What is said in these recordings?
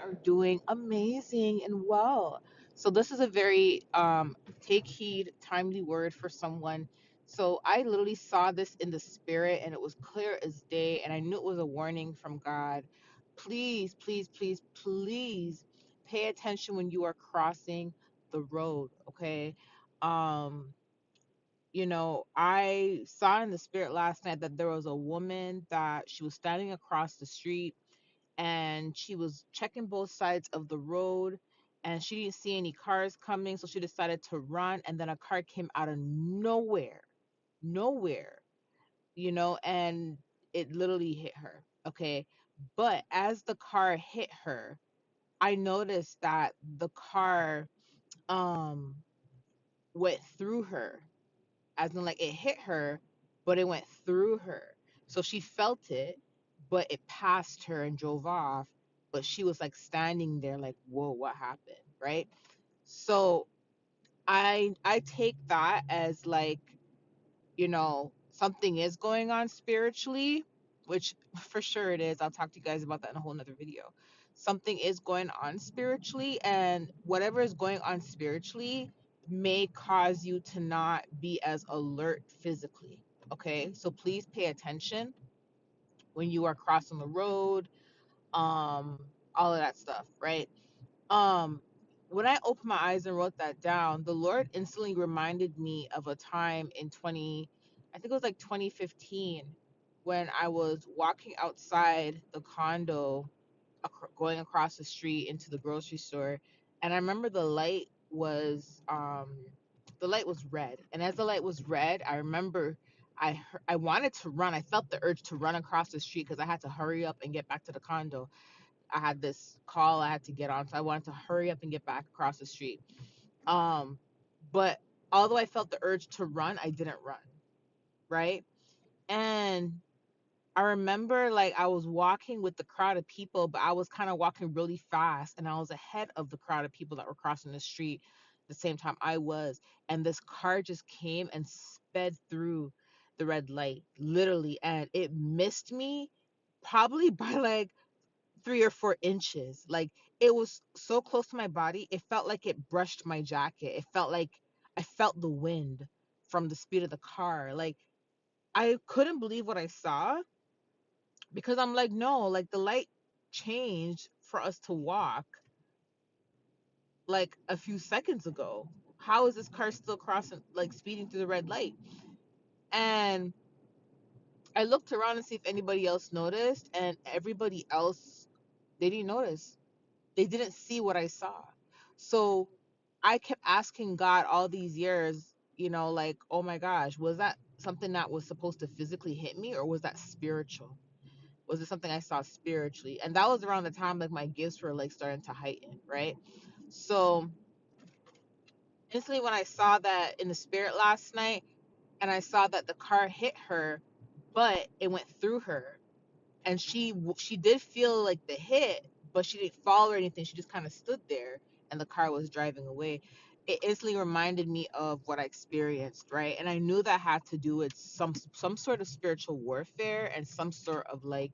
are doing amazing and well. So this is a very take heed, timely word for someone. So I literally saw this in the spirit and it was clear as day and I knew it was a warning from God. Please, please, please, please pay attention when you are crossing the road, okay? Um I saw in the spirit last night that there was a woman that she was standing across the street and she was checking both sides of the road and she didn't see any cars coming, so she decided to run, and then a car came out of nowhere, and it literally hit her. Okay. But as the car hit her, I noticed that the car um went through her, as in like it hit her, but it went through her. So she felt it, but it passed her and drove off. But she was like standing there, like, whoa, what happened? Right. So I take that as like, something is going on spiritually, which for sure it is. I'll talk to you guys about that in a whole nother video. Something is going on spiritually, and whatever is going on spiritually may cause you to not be as alert physically. Okay, so please pay attention when you are crossing the road, all of that stuff, right? um when I opened my eyes and wrote that down, the Lord instantly reminded me of a time in 20, I think it was like 2015, when I was walking outside the condo, going across the street into the grocery store, and I remember the light was red, and as the light was red, I remember I wanted to run. I felt the urge to run across the street because I had to hurry up and get back to the condo. I had this call I had to get on, so I wanted to hurry up and get back across the street. Um, but although I felt the urge to run, I didn't run, right? And I remember like I was walking with the crowd of people, but I was kind of walking really fast and I was ahead of the crowd of people that were crossing the street the same time I was. And this car just came and sped through the red light, literally, and it missed me probably by like 3 or 4 inches. Like it was so close to my body, it felt like it brushed my jacket. It felt like I felt the wind from the speed of the car. Like I couldn't believe what I saw, because I'm like, no, like the light changed for us to walk like a few seconds ago. How is this car still crossing, like speeding through the red light? And I looked around to see if anybody else noticed, and everybody else, they didn't notice. They didn't see what I saw. So I kept asking God all these years, like, oh my gosh, was that something that was supposed to physically hit me, or was that spiritual? Was it something I saw spiritually? And that was around the time like my gifts were like starting to heighten, right? So instantly when I saw that in the spirit last night, and I saw that the car hit her, but it went through her, and she did feel like the hit, but she didn't fall or anything. She just kind of stood there, and the car was driving away. It instantly reminded me of what I experienced, right? And I knew that had to do with some sort of spiritual warfare and some sort of like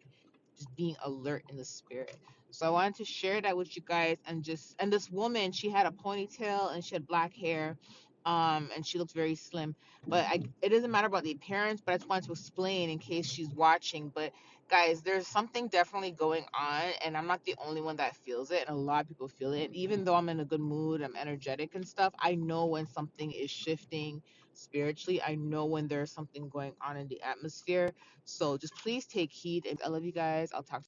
just being alert in the spirit. So I wanted to share that with you guys. And this woman, she had a ponytail and she had black hair, and she looked very slim. But it doesn't matter about the appearance, but I just wanted to explain in case she's watching. But guys, there's something definitely going on, and I'm not the only one that feels it, and a lot of people feel it. Even though I'm in a good mood, I'm energetic and stuff, I know when something is shifting spiritually. I know when there's something going on in the atmosphere. So just please take heed, and I love you guys. I'll talk